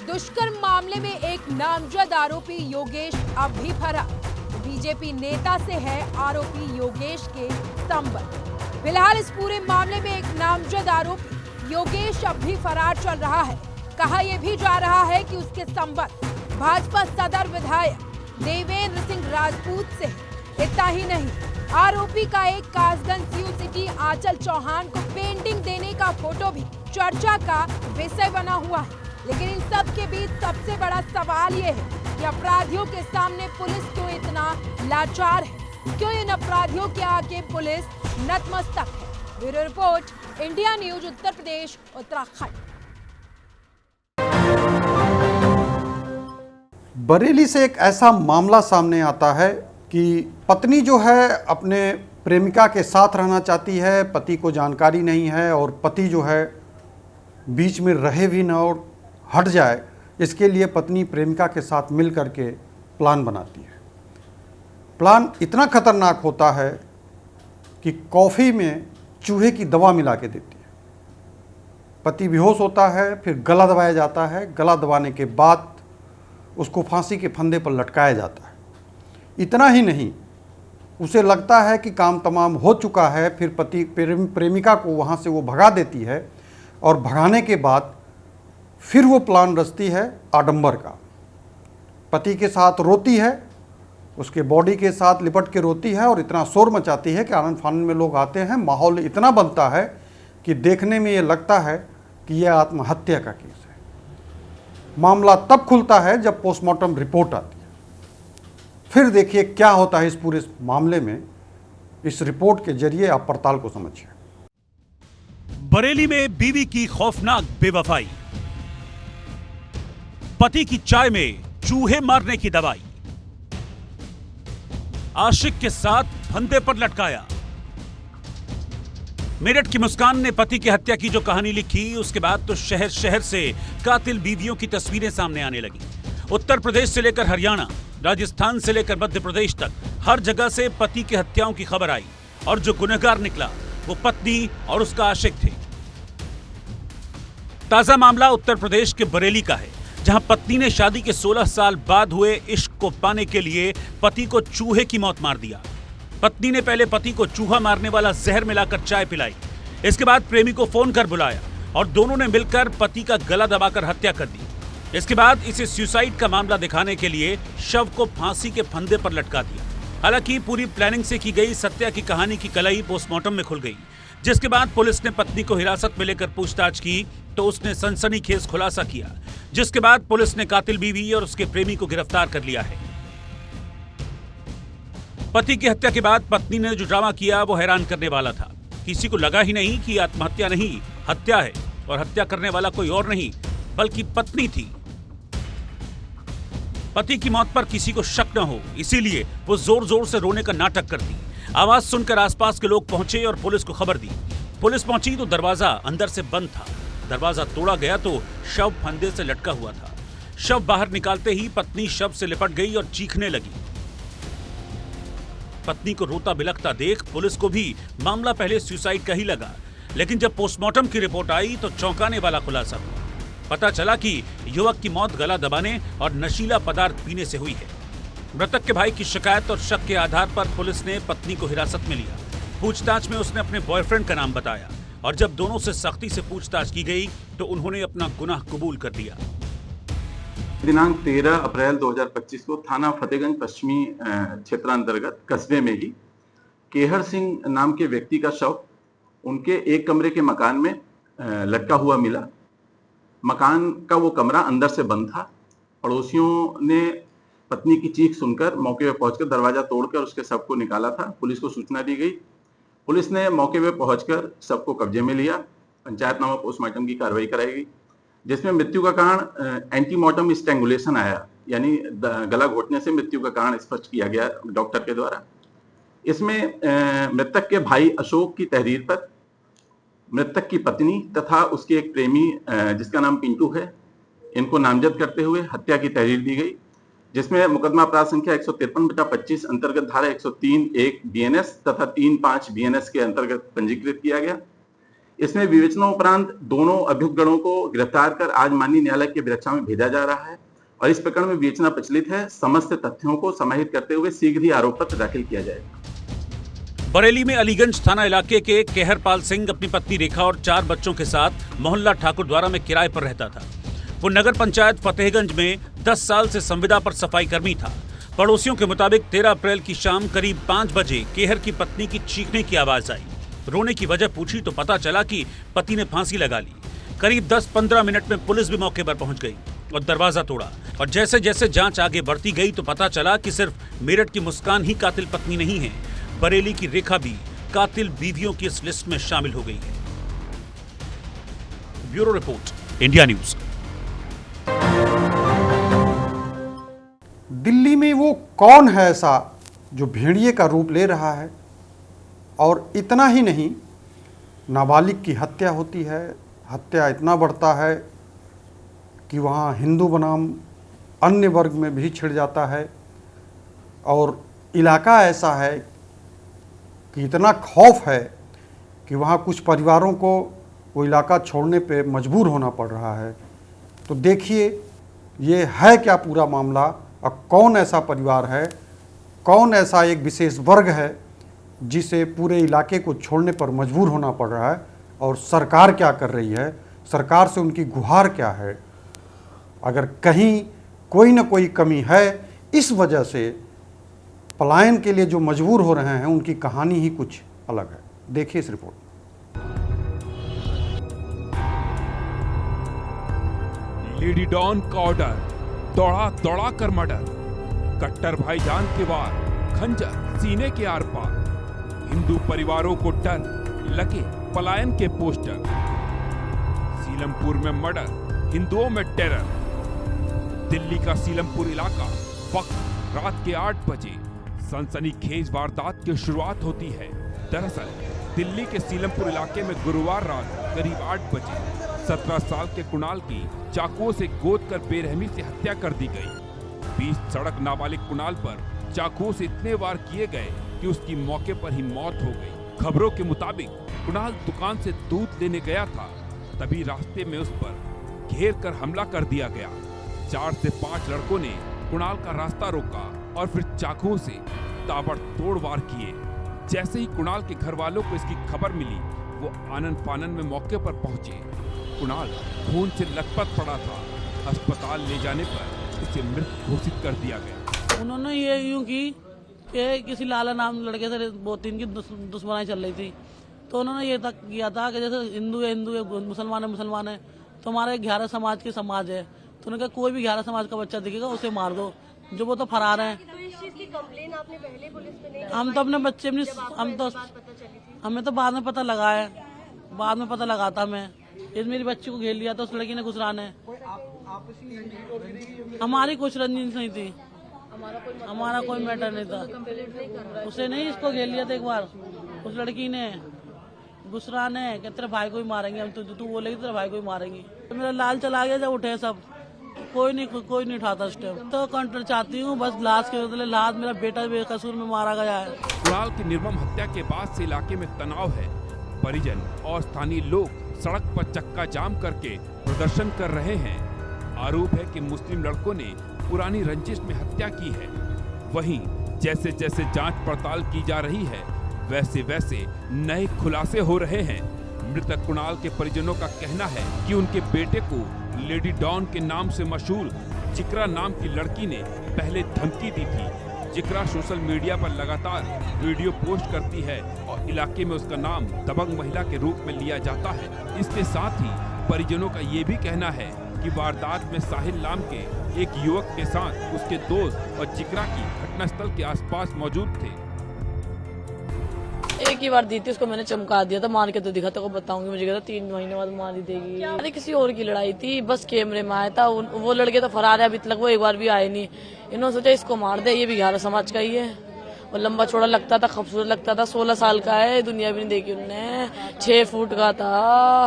दुष्कर्म मामले में एक नामजद आरोपी योगेश अब भी फरार। बीजेपी नेता से है आरोपी योगेश के संबंध। फिलहाल इस पूरे मामले में एक नामजद आरोपी योगेश अब भी फरार चल रहा है। कहा यह भी जा रहा है कि उसके संबंध भाजपा सदर विधायक देवेंद्र सिंह राजपूत से है। इतना ही नहीं, आरोपी का एक कासगंज सीओ सिटी आंचल चौहान को पेंटिंग देने का फोटो भी चर्चा का विषय बना हुआ है। लेकिन इन सब के बीच सबसे बड़ा सवाल ये है कि अपराधियों के सामने पुलिस क्यों इतना लाचार है? क्यों इन अपराधियों के आगे पुलिस नतमस्तक है? Bureau report, India news, Uttar Pradesh, Uttarakhand. Bareilly से एक ऐसा मामला सामने आता है कि पत्नी जो है अपने प्रेमिका के साथ रहना चाहती है, पति को जानकारी नहीं है और पति जो है बीच में रहे भी न और हट जाए, इसके लिए पत्नी प्रेमिका के साथ मिल करके प्लान बनाती है। प्लान इतना खतरनाक होता है कि कॉफ़ी में चूहे की दवा मिला के देती है। पति बेहोश होता है, फिर गला दबाया जाता है। गला दबाने के बाद उसको फांसी के फंदे पर लटकाया जाता है। इतना ही नहीं, उसे लगता है कि काम तमाम हो चुका है, फिर पति प्रेमिका को वहाँ से वो भगा देती है और भगाने के बाद फिर वो प्लान रचती है आडंबर का। पति के साथ रोती है, उसके बॉडी के साथ लिपट के रोती है और इतना शोर मचाती है कि आनंद फानंद में लोग आते हैं। माहौल इतना बनता है कि देखने में ये लगता है कि यह आत्महत्या का केस है। मामला तब खुलता है जब पोस्टमार्टम रिपोर्ट आती है। फिर देखिए क्या होता है इस पूरे मामले में। इस रिपोर्ट के जरिए आप पड़ताल को समझिए। बरेली में बीवी की खौफनाक बेवफाई, पति की चाय में चूहे मारने की दवाई, आशिक के साथ फंदे पर लटकाया। मेरठ की मुस्कान ने पति की हत्या की जो कहानी लिखी, उसके बाद तो शहर शहर से कातिल बीवियों की तस्वीरें सामने आने लगी। उत्तर प्रदेश से लेकर हरियाणा, राजस्थान से लेकर मध्य प्रदेश तक हर जगह से पति की हत्याओं की खबर आई और जो गुनहगार निकला वो पत्नी और उसका आशिक थे। ताजा मामला उत्तर प्रदेश के बरेली का है, जहां पत्नी ने शादी के 16 साल बाद हुए इश्क को पाने के लिए पति को चूहे की मौत मार दिया। पत्नी ने पहले पति को चूहा मारने वाला जहर मिलाकर चाय पिलाई, इसके बाद प्रेमी को फोन कर बुलाया और दोनों ने मिलकर पति का गला दबाकर हत्या कर दी। इसके बाद इसे सुसाइड का मामला दिखाने के लिए शव को फांसी के फंदे पर लटका दिया। हालांकि पूरी प्लानिंग से की गई सत्या की कहानी की कलई पोस्टमार्टम में खुल गई, जिसके बाद पुलिस ने पत्नी को हिरासत में लेकर पूछताछ की तो उसने सनसनीखेज खुलासा किया, जिसके बाद पुलिस ने कातिल बीवी और उसके प्रेमी को गिरफ्तार कर लिया है। पति की हत्या के बाद पत्नी ने जो ड्रामा किया वो हैरान करने वाला था। किसी को लगा ही नहीं कि आत्महत्या नहीं, हत्या है और हत्या करने वाला कोई और नहीं बल्कि पत्नी थी। पति की मौत पर किसी को शक न हो, इसीलिए वो जोर जोर से रोने का नाटक करती। आवाज सुनकर आसपास के लोग पहुंचे और पुलिस को खबर दी। पुलिस पहुंची तो दरवाजा अंदर से बंद था। दरवाजा तोड़ा गया तो शव फंदे से लटका हुआ था। शव बाहर निकालते ही पत्नी शव से लिपट गई और चीखने लगी। पत्नी को रोता बिलखता देख पुलिस को भी मामला पहले सुसाइड का ही लगा, लेकिन जब पोस्टमार्टम की रिपोर्ट आई तो चौंकाने वाला खुलासा हुआ। पता चला कि युवक की मौत गला दबाने और नशीला पदार्थ पीने से हुई है। मृतक के भाई की शिकायत और शक के आधार पर पुलिस ने पत्नी को हिरासत में लिया। पूछताछ में उसने अपने बॉयफ्रेंड का नाम बताया और जब दोनों से सख्ती से पूछताछ की गई तो उन्होंने अपना गुनाह कबूल कर दिया। दिनांक 13 अप्रैल 2025 को थाना फतेहगंज पश्चिमी क्षेत्रांतर्गत कस्बे में ही केहर सिंह नाम के व्यक्ति का शव उनके एक कमरे के मकान में लटका हुआ मिला। मकान का वो कमरा अंदर से बंद था। पड़ोसियों ने पत्नी की चीख सुनकर मौके पर पहुंचकर दरवाजा तोड़कर उसके शव को निकाला था। पुलिस को सूचना दी गई। पुलिस ने मौके पर पहुंचकर शव को कब्जे में लिया। पंचायतनामा पोस्टमार्टम की कार्रवाई कराई गई, जिसमें मृत्यु का कारण एंटीमॉर्टम स्ट्रैंगुलेशन आया, यानी गला घोटने से मृत्यु का कारण स्पष्ट किया गया डॉक्टर के द्वारा। इसमें मृतक के भाई अशोक की तहरीर पर मृतक की पत्नी तथा उसके एक प्रेमी जिसका नाम पिंटू है, इनको नामजद करते हुए हत्या की तहरीर दी गई, जिसमें मुकदमा अपराध संख्या 153/25 अंतर्गत धारा 103(1) BNS तथा 3(5) BNS के अंतर्गत पंजीकृत किया गया। इसमें विवेचनोपरांत दोनों अभियुक्तगणों को गिरफ्तार कर आज माननीय न्यायालय की विरक्षा में भेजा जा रहा है और इस प्रकरण में विवेचना प्रचलित है। समस्त तथ्यों को समाहित करते हुए शीघ्र ही आरोप पत्र दाखिल किया जाएगा। बरेली में अलीगंज थाना इलाके के केहरपाल सिंह अपनी पत्नी रेखा और 4 बच्चों के साथ मोहल्ला ठाकुरद्वारा में किराए पर रहता था। वो नगर पंचायत फतेहगंज में 10 साल से संविदा पर सफाई कर्मी था। पड़ोसियों के मुताबिक 13 अप्रैल की शाम करीब 5 बजे केहर की पत्नी की चीखने की आवाज आई। रोने की वजह पूछी तो पता चला कि पति ने फांसी लगा ली। करीब 10-15 मिनट में पुलिस भी मौके पर पहुंच गई और दरवाजा तोड़ा। और जैसे जैसे जांच आगे बढ़ती गई तो पता चला कि सिर्फ मेरठ की मुस्कान ही कातिल पत्नी नहीं है, बरेली की रेखा भी कातिल बीवियों की इस लिस्ट में शामिल हो गई है। Bureau report, India news. Delhi में वो कौन है ऐसा जो भेड़िए का रूप ले रहा है? और इतना ही नहीं, नाबालिग की हत्या होती है। हत्या इतना बढ़ता है कि वहाँ हिंदू बनाम अन्य वर्ग में भी छिड़ जाता है। और इलाका ऐसा है कि इतना खौफ है कि वहाँ कुछ परिवारों को वो इलाका छोड़ने पे मजबूर होना पड़ रहा है। तो देखिए ये है क्या पूरा मामला और कौन ऐसा परिवार है, कौन ऐसा एक विशेष वर्ग है जिसे पूरे इलाके को छोड़ने पर मजबूर होना पड़ रहा है और सरकार क्या कर रही है, सरकार से उनकी गुहार क्या है। अगर कहीं कोई न कोई कमी है, इस वजह से पलायन के लिए जो मजबूर हो रहे हैं उनकी कहानी ही कुछ अलग है। देखिए इस रिपोर्ट। लेडी डॉन का ऑर्डर, दौड़ा दौड़ा कर मर्डर, कट्टर भाईजान के वार, खंजर सीने के आर पार, हिंदू परिवारों को डर, लगे पलायन के पोस्टर, सीलमपुर में मर्डर, हिंदुओं में टेरर। दिल्ली का सीलमपुर इलाका, वक्त रात के 8 बजे सनसनीखेज वारदात की शुरुआत होती है। दरअसल दिल्ली के सीलमपुर इलाके में गुरुवार रात करीब 8 बजे 17 साल के कुणाल की चाकुओं से गोद कर बेरहमी से हत्या कर दी गई। बीच सड़क नाबालिग कुणाल पर चाकुओं से इतने वार किए गए कि उसकी मौके पर ही मौत हो गई। खबरों के मुताबिक कुणाल दुकान से दूध लेने गया था, तभी रास्ते में उस पर घेर कर हमला कर दिया गया। 4 से 5 लड़कों ने कुणाल का रास्ता रोका और फिर चाकुओं से ताबड़तोड़ वार किए। जैसे ही कुणाल के घर वालों को इसकी खबर मिली, वो आनन फानन में मौके पर पहुंचे। कुणाल खून से लथपथ पड़ा था। अस्पताल ले जाने पर उसे मृत घोषित कर दिया गया। उन्होंने ये यूं की कि किसी लाला नाम लड़के से वो 3 की दुश्मनाई चल रही थी, तो उन्होंने ये तक किया था कि जैसे हिंदू है मुसलमान है, तो हमारे 11 समाज की समाज है, तो उन्होंने कहा कोई भी 11 समाज का बच्चा दिखेगा उसे मार दो, जो वो तो फरार है। तो इस चीज की कंप्लेन आपने पहले पुलिस में नहीं? हम तो अपने बच्चे में हमें तो बाद में पता लगा है, बाद में पता लगा था मैं, इस मेरी बच्ची को घेर लिया था उस लड़की ने घुसराने। हमारी कुछ रंजिश नहीं थी, हमारा कोई मैटर नहीं था, उसे नहीं इसको घेर लिया था एक बार उस लड़की ने घुसराने कि तेरे भाई को ही मारेंगे हम, तू बोलेगी तेरे भाई को ही मारेंगी। तो मेरा लाल चला गया जब उठे सब, कोई नहीं उठाता उस टाइम। तो कंट्रोल चाहती हूँ बस लाश के बदले लाश, मेरा बेटा बेकसूर में मारा गया है। कुणाल की निर्मम हत्या के बाद से इलाके में तनाव है। परिजन और स्थानीय लोग सड़क पर चक्का जाम करके प्रदर्शन कर रहे हैं। आरोप है कि मुस्लिम लड़कों ने पुरानी रंजिश में हत्या की है। वहीं जैसे जैसे जांच पड़ताल की जा रही है वैसे वैसे नए खुलासे हो रहे हैं। मृतक कुणाल के परिजनों का कहना है कि उनके बेटे को लेडी डॉन के नाम से मशहूर जिक्रा नाम की लड़की ने पहले धमकी दी थी। जिक्रा सोशल मीडिया पर लगातार वीडियो पोस्ट करती है और इलाके में उसका नाम दबंग महिला के रूप में लिया जाता है। इसके साथ ही परिजनों का ये भी कहना है कि वारदात में साहिल नाम के एक युवक के साथ उसके दोस्त और जिक्रा की घटनास्थल के आसपास मौजूद थे। एक ही बार दी थी, उसको मैंने चमका दिया था, मार के तो दिखा, तो बताऊंगी, मुझे कहता 3 महीने बाद मार ही देगी। अरे किसी और की लड़ाई थी, बस कैमरे में आया था, वो लड़के तो फरार है अभी तक, वो एक बार भी आए नहीं। इन्होंने सोचा इसको मार दे, ये भी 11 समाज का ही है, और लंबा चौड़ा लगता था, खूबसूरत लगता था, 16 साल का है, दुनिया भी नहीं देखी उनने, 6 फुट का था,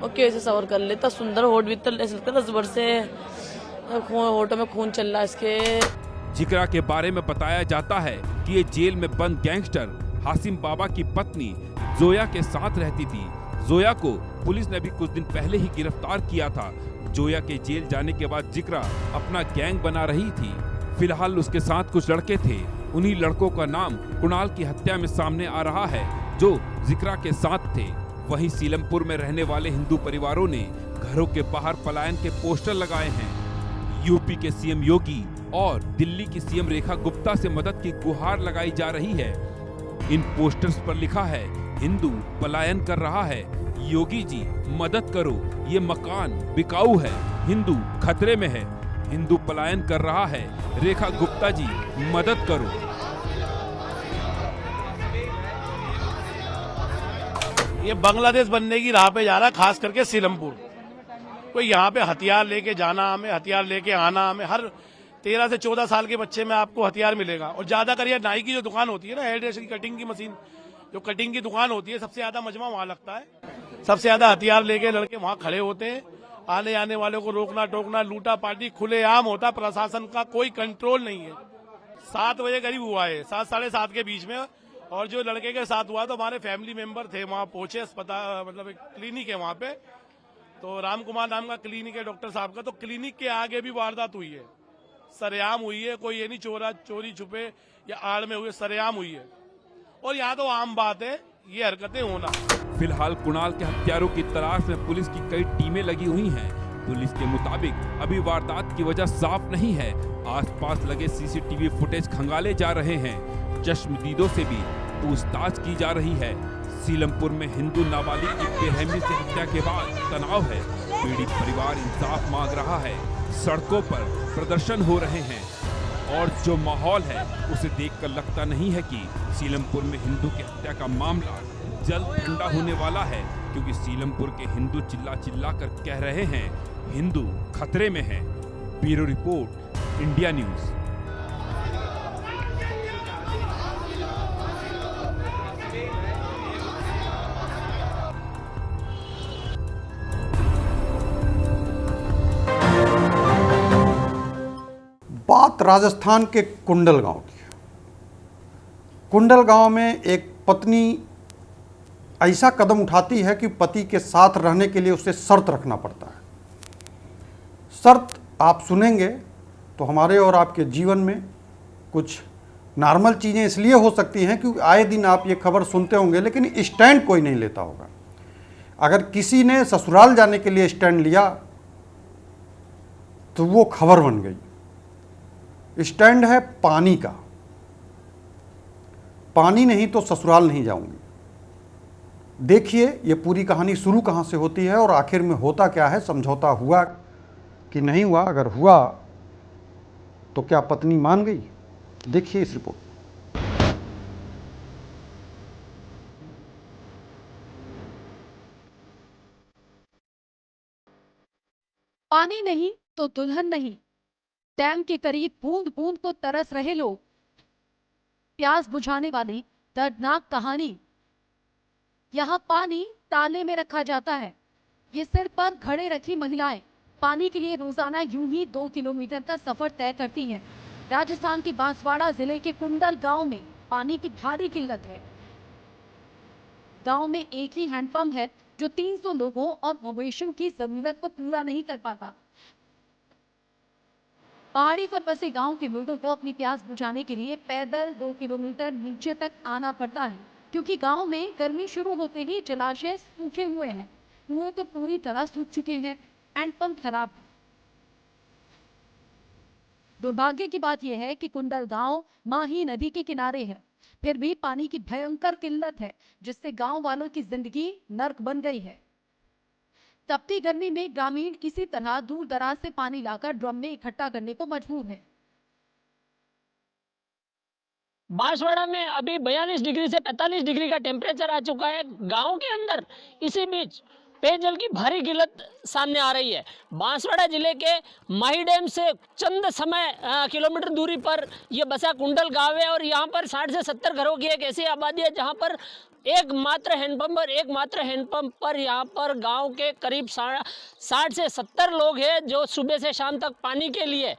और कैसे सवर कर लेता, सुंदर होठ भी तो ऐसा लगता 10 वर्ष से, होठों में खून चल रहा है इसके। जिक्रा के बारे में बताया जाता है कि ये जेल में बंद गैंगस्टर हासिम बाबा की पत्नी जोया के साथ रहती थी। जोया को पुलिस ने भी कुछ दिन पहले ही गिरफ्तार किया था। जोया के जेल जाने के बाद जिक्रा अपना गैंग बना रही थी। फिलहाल उसके साथ कुछ लड़के थे, उन्हीं लड़कों का नाम कुणाल की हत्या में सामने आ रहा है जो जिक्रा के साथ थे। वहीं सीलमपुर में रहने वाले हिंदू परिवारों ने घरों के बाहर पलायन के पोस्टर लगाए हैं। यूपी के सीएम योगी और दिल्ली की सीएम रेखा गुप्ता से मदद की गुहार लगाई जा रही है। इन पोस्टर्स पर लिखा है, हिंदू पलायन कर रहा है, योगी जी मदद करो, ये मकान बिकाऊ है, हिंदू खतरे में है, हिंदू पलायन कर रहा है, रेखा गुप्ता जी मदद करो। ये बांग्लादेश बनने की राह पे जा रहा है, खास करके सीलमपुर। कोई यहाँ पे हथियार लेके जाना, हमें हथियार लेके आना, हमें हर 13 से 14 साल के बच्चे में आपको हथियार मिलेगा। और ज्यादातर ये नाई की जो दुकान होती है ना, हेयर ड्रेसर की कटिंग की मशीन, जो कटिंग की दुकान होती है, सबसे ज्यादा मजमा वहाँ लगता है। सबसे ज्यादा हथियार लेके लड़के वहाँ खड़े होते हैं। आने आने वालों को रोकना टोकना, लूटा पाटी खुलेआम होता। प्रशासन का कोई कंट्रोल नहीं है। 7 बजे करीब हुआ है, 7 साढ़े 7 के बीच में। और जो लड़के के साथ हुआ तो हमारे फैमिली मेंबर थे, वहाँ पहुंचे, अस्पताल मतलब एक क्लिनिक है वहाँ पे, तो राम कुमार नाम का क्लिनिक है डॉक्टर साहब का। तो क्लिनिक के आगे भी वारदात हुई है, सरेआम हुई है। कोई ये नहीं चोरी छुपे या आड़ में हुए, सरेआम हुई है। और यहाँ तो आम बात है ये हरकतें होना। फिलहाल कुणाल के हत्यारों की तलाश में पुलिस की कई टीमें लगी हुई हैं। पुलिस के मुताबिक अभी वारदात की वजह साफ नहीं है। आसपास लगे सीसीटीवी फुटेज खंगाले जा रहे हैं। चश्मदीदों से भी पूछताछ की जा रही है। सीलमपुर में हिंदू नाबालिग की बेरहमी से हत्या के बाद तनाव है। पीड़ित परिवार इंसाफ मांग रहा है। सड़कों पर प्रदर्शन हो रहे हैं और जो माहौल है उसे देखकर लगता नहीं है कि सीलमपुर में हिंदू की हत्या का मामला जल्द ठंडा होने वाला है, क्योंकि सीलमपुर के हिंदू चिल्ला चिल्ला कर कह रहे हैं हिंदू खतरे में है। Bureau report, India news. बात राजस्थान के कुंडल गांव की है। कुंडल गांव में एक पत्नी ऐसा कदम उठाती है कि पति के साथ रहने के लिए उसे शर्त रखना पड़ता है। शर्त आप सुनेंगे तो हमारे और आपके जीवन में कुछ नॉर्मल चीज़ें इसलिए हो सकती हैं क्योंकि आए दिन आप ये खबर सुनते होंगे, लेकिन स्टैंड कोई नहीं लेता होगा। अगर किसी ने ससुराल जाने के लिए स्टैंड लिया तो वो खबर बन गई। स्टैंड है पानी का। पानी नहीं तो ससुराल नहीं जाऊंगी। देखिए ये पूरी कहानी शुरू कहाँ से होती है और आखिर में होता क्या है, समझौता हुआ कि नहीं हुआ, अगर हुआ तो क्या पत्नी मान गई? देखिए इस रिपोर्ट। पानी नहीं तो दुल्हन नहीं, डैम के करीब बूंद बूंद को तरस रहे लोग, प्यास बुझाने वाली दर्दनाक कहानी। यहाँ पानी ताले में रखा जाता है, ये सिर पर खड़े रखी महिलाएं पानी के लिए रोजाना यूं ही 2 किलोमीटर का सफर तय करती हैं। राजस्थान के बांसवाड़ा जिले के कुंडल गांव में पानी की भारी किल्लत है। गांव में एक ही हैंडपंप है जो 300 लोगों और मवेशियों की जरूरत को पूरा नहीं कर पाता। पहाड़ी पर बसे गांव के लोगों को अपनी प्यास बुझाने के लिए पैदल 2 किलोमीटर नीचे तक आना पड़ता है, क्योंकि गांव में गर्मी शुरू होते ही जलाशय सूखे हुए हैं, कुएं तो पूरी तरह सूख चुके हैं, हैंडपंप खराब। दुर्भाग्य की बात यह है कि कुंडल गांव माही नदी के किनारे है, फिर भी पानी की भयंकर किल्लत है, जिससे गांव वालों की जिंदगी नर्क बन गई है। तपती गर्मी में ग्रामीण किसी तरह दूर दराज से पानी लाकर ड्रम में इकट्ठा करने को मजबूर है। बांसवाड़ा में अभी 42 डिग्री से 45 डिग्री का टेम्परेचर आ चुका है। गांव के अंदर इसी बीच पेयजल की भारी किल्लत सामने आ रही है। बांसवाड़ा जिले के माही डैम से चंद किलोमीटर दूरी पर यह बसा कुंडल गांव है और यहाँ पर 60 से 70 घरों की एक ऐसी आबादी है जहाँ पर एकमात्र हैंडपंप पर यहाँ पर गांव के करीब 60 से 70 लोग हैं जो सुबह से शाम तक पानी के लिए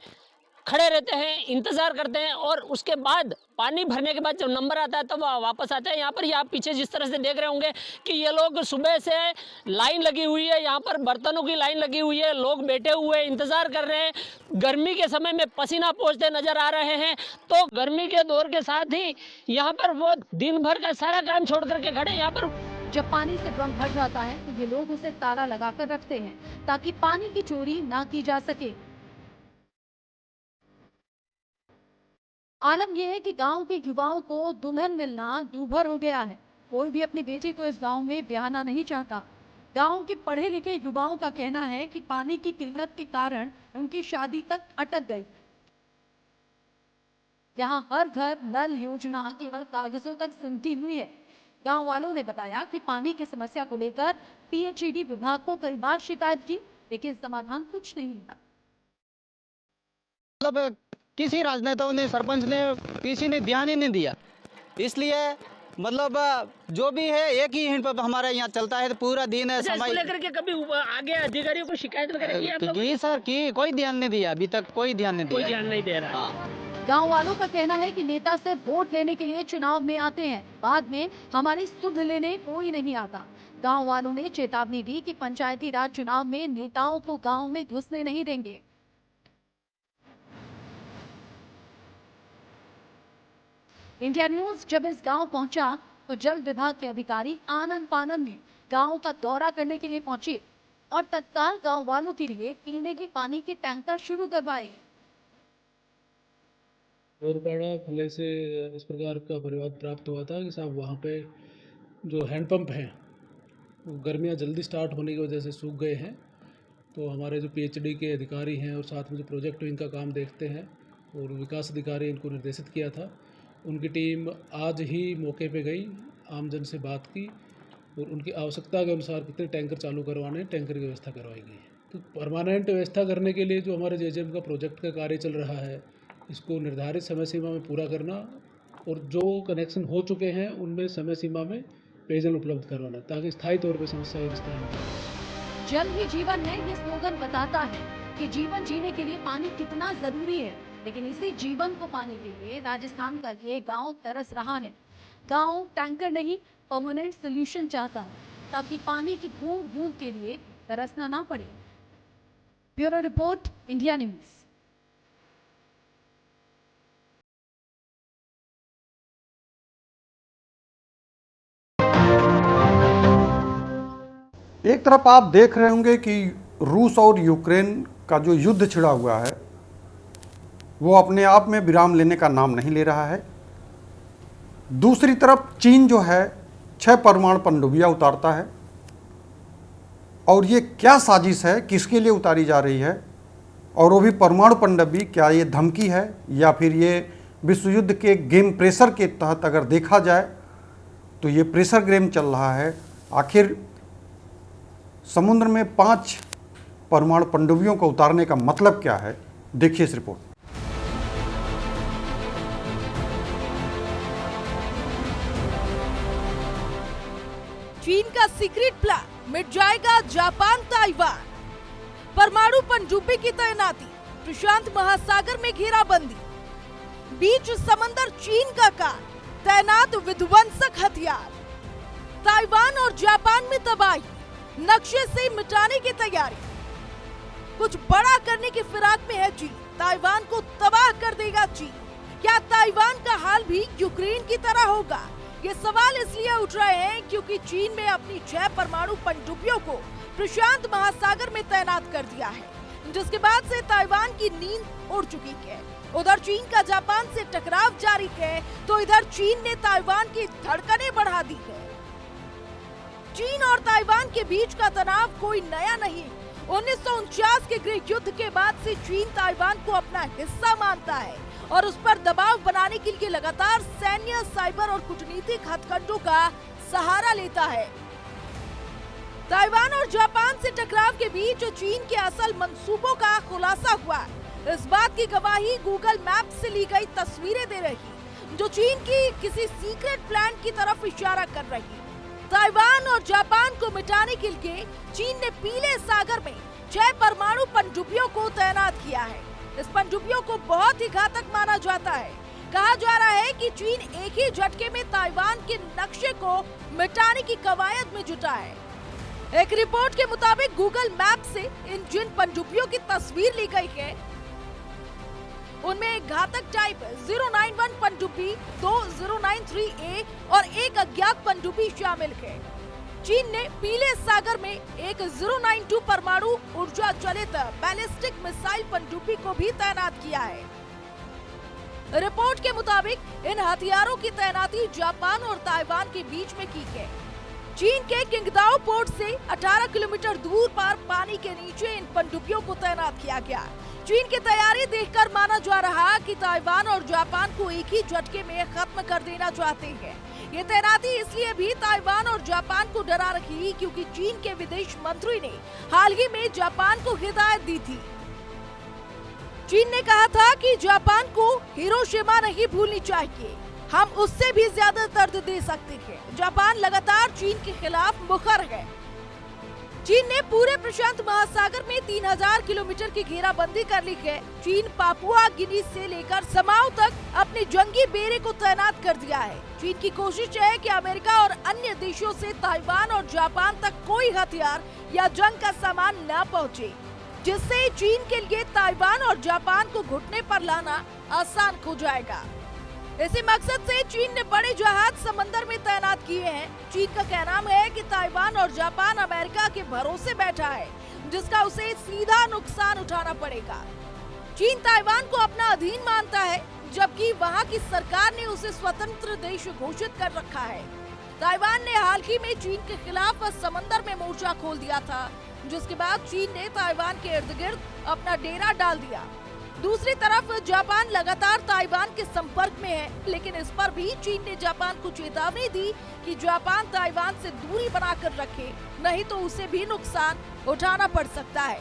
खड़े रहते हैं, इंतज़ार करते हैं और उसके बाद पानी भरने के बाद जब नंबर आता है तब तो वापस आते हैं। यहाँ पर आप पीछे जिस तरह से देख रहे होंगे कि ये लोग सुबह से लाइन लगी हुई है, यहाँ पर बर्तनों की लाइन लगी हुई है, लोग बैठे हुए इंतज़ार कर रहे हैं। गर्मी के समय में पसीना पोंछते नज़र आ रहे हैं। तो गर्मी के दौर के साथ ही यहाँ पर वो दिन भर का सारा काम छोड़ करके खड़े यहाँ पर। जब पानी से ड्रम भर जाता है तो ये लोग उसे ताला लगाकर रखते हैं ताकि पानी की चोरी ना की जा सके। आलम यह है कि गांव के युवाओं को दुल्हन मिलना दूभर हो गया है। कोई भी अपनी बेटी को इस गांव में ब्याहना नहीं चाहता। गांव के पढ़े लिखे युवाओं का कहना है कि पानी की किल्लत के कारण उनकी शादी तक अटक गई। यहाँ हर घर नल योजना केवल कागजों तक सिमटी हुई है। गांव वालों ने बताया कि पानी की समस्या को लेकर पीएचईडी विभाग को कई बार शिकायत की, लेकिन समाधान कुछ नहीं हुआ। मतलब किसी राजनेताओं ने, सरपंच ने, किसी ने ध्यान ही नहीं दिया। इसलिए मतलब जो भी है एक ही हैंडपंप हमारा यहाँ चलता है तो पूरा दिन है समय लेकर के कभी आगे अधिकारियों को शिकायत की सर की कोई ध्यान नहीं दिया, अभी तक कोई ध्यान नहीं दिया, कोई ध्यान नहीं दे रहा। गांव वालों का कहना है कि नेता सिर्फ वोट लेने के लिए चुनाव में आते हैं, बाद में हमारी सुध लेने कोई नहीं आता। गांव वालों ने चेतावनी दी कि पंचायती राज चुनाव में नेताओं को गांव में घुसने नहीं देंगे। इंडिया न्यूज जब इस गांव पहुंचा तो जल विभाग के अधिकारी आनंद फानंद में गांव का दौरा करने के लिए पहुंचे और तत्काल गांव वालों के लिए पीने के पानी के टैंकर शुरू करवाए। गोरपाड़ा फले से इस प्रकार का परिवाद प्राप्त हुआ था कि साहब वहाँ पे जो हैंडपंप हैं वो गर्मियाँ जल्दी स्टार्ट होने की वजह से सूख गए हैं। तो हमारे जो पीएचडी के अधिकारी हैं और साथ में जो प्रोजेक्ट इनका काम देखते हैं और विकास अधिकारी इनको निर्देशित किया था, उनकी टीम आज ही मौके पे गई, आमजन से बात की और उनकी आवश्यकता के अनुसार कितने टैंकर चालू करवाने, टैंकर की व्यवस्था करवाई गई। तो परमानेंट व्यवस्था करने के लिए जो हमारे जेजेएम का प्रोजेक्ट का कार्य चल रहा है, इसको निर्धारित समय सीमा में पूरा करना और जो कनेक्शन हो चुके हैं उनमें समय सीमा में पेयजल उपलब्ध करवाना ताकि स्थायी तौर पर समस्या का निस्तारण हो। जल ही जीवन है, ये स्लोगन बताता है कि जीवन जीने के लिए पानी कितना जरूरी है, लेकिन इसी जीवन को पाने के लिए राजस्थान का ये गांव तरस रहा है। गांव टैंकर नहीं परमानेंट सोल्यूशन चाहता है ताकि पानी की बूंद बूंद के लिए तरसना ना पड़े। Bureau report, India news. एक तरफ आप देख रहे होंगे कि रूस और यूक्रेन का जो युद्ध छिड़ा हुआ है वो अपने आप में विराम लेने का नाम नहीं ले रहा है। दूसरी तरफ चीन जो है 6 परमाणु पनडुब्बियां उतारता है, और ये क्या साजिश है, किसके लिए उतारी जा रही है, और वो भी परमाणु पनडुब्बी, क्या ये धमकी है या फिर ये विश्व युद्ध के गेम प्रेशर के तहत अगर देखा जाए तो ये प्रेशर गेम चल रहा है। आखिर समुद्र में 5 परमाणु पनडुब्बियों को उतारने का मतलब क्या है, देखिए इस रिपोर्ट। चीन का सीक्रेट प्लान, मिट जाएगा जापान ताइवान। परमाणु पनडुब्बी की तैनाती, प्रशांत महासागर में घेराबंदी, बीच समंदर चीन का कार, तैनात विध्वंसक हथियार। ताइवान और जापान में तबाही, नक्शे से मिटाने की तैयारी। कुछ बड़ा करने की फिराक में है चीन, ताइवान को तबाह कर देगा चीन। क्या ताइवान का हाल भी यूक्रेन की तरह होगा? ये सवाल इसलिए उठ रहे हैं क्योंकि चीन ने अपनी 6 परमाणु पनडुब्बियों को प्रशांत महासागर में तैनात कर दिया है, जिसके बाद से ताइवान की नींद उड़ चुकी है। उधर चीन का जापान से टकराव जारी है, तो इधर चीन ने ताइवान की धड़कनें बढ़ा दी है। चीन और ताइवान के बीच का तनाव कोई नया नहीं। 1949 के गृह युद्ध के बाद से चीन ताइवान को अपना हिस्सा मानता है और उस पर दबाव बनाने के लिए लगातार सैन्य, साइबर और कूटनीतिक हथकंडों का सहारा लेता है। ताइवान और जापान से टकराव के बीच चीन के असल मंसूबों का खुलासा हुआ। इस बात की गवाही गूगल मैप से ली गई तस्वीरें दे रही, जो चीन की किसी सीक्रेट प्लान की तरफ इशारा कर रही। ताइवान और जापान को मिटाने के लिए चीन ने पीले सागर में 6 परमाणु पनडुब्बियों को तैनात किया है। इस पनडुब्बियों को बहुत ही घातक माना जाता है। कहा जा रहा है कि चीन एक ही झटके में ताइवान के नक्शे को मिटाने की कवायद में जुटा है। एक रिपोर्ट के मुताबिक गूगल मैप से इन जिन पनडुब्बियों की तस्वीर ली गई है, उनमें एक घातक टाइप 091 पनडुब्बी, 2 093A और एक अज्ञात पनडुब्बी शामिल है। चीन ने पीले सागर में एक 092 परमाणु ऊर्जा चलित बैलिस्टिक मिसाइल पनडुब्बी को भी तैनात किया है। रिपोर्ट के मुताबिक इन हथियारों की तैनाती जापान और ताइवान के बीच में की है। चीन के किंगदाओ पोर्ट से 18 किलोमीटर दूर पर पानी के नीचे इन पनडुब्बियों को तैनात किया गया। चीन की तैयारी देखकर माना जा रहा कि ताइवान और जापान को एक ही झटके में खत्म कर देना चाहते हैं। ये तैनाती इसलिए भी ताइवान और जापान को डरा रही क्योंकि चीन के विदेश मंत्री ने हाल ही में जापान को हिदायत दी थी। चीन ने कहा था कि जापान को हिरोशिमा नहीं भूलनी चाहिए, हम उससे भी ज्यादा दर्द दे सकते हैं। जापान लगातार चीन के खिलाफ मुखर है। चीन ने पूरे प्रशांत महासागर में 3000 किलोमीटर की घेराबंदी कर ली है। चीन पापुआ गिनी से लेकर समाओ तक अपने जंगी बेड़े को तैनात कर दिया है। चीन की कोशिश है कि अमेरिका और अन्य देशों से ताइवान और जापान तक कोई हथियार या जंग का सामान न पहुंचे, जिससे चीन के लिए ताइवान और जापान को घुटने पर लाना आसान हो जाएगा। इसी मकसद से चीन ने बड़े जहाज समंदर में तैनात किए हैं। चीन का कहना है कि ताइवान और जापान अमेरिका के भरोसे बैठा है, जिसका उसे सीधा नुकसान उठाना पड़ेगा। चीन ताइवान को अपना अधीन मानता है, जबकि वहां की सरकार ने उसे स्वतंत्र देश घोषित कर रखा है। ताइवान ने हाल ही में चीन के खिलाफ समंदर में मोर्चा खोल दिया था, जिसके बाद चीन ने ताइवान के इर्द गिर्द अपना डेरा डाल दिया। दूसरी तरफ जापान लगातार ताइवान के संपर्क में है, लेकिन इस पर भी चीन ने जापान को चेतावनी दी कि जापान ताइवान से दूरी बनाकर रखे, नहीं तो उसे भी नुकसान उठाना पड़ सकता है।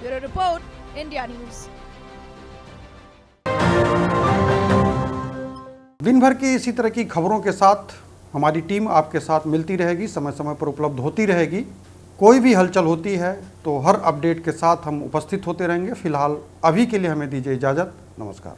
Bureau report, India news. दिन भर की इसी तरह की खबरों के साथ हमारी टीम आपके साथ मिलती रहेगी, समय समय पर उपलब्ध होती रहेगी। कोई भी हलचल होती है तो हर अपडेट के साथ हम उपस्थित होते रहेंगे। फिलहाल अभी के लिए हमें दीजिए इजाज़त। नमस्कार।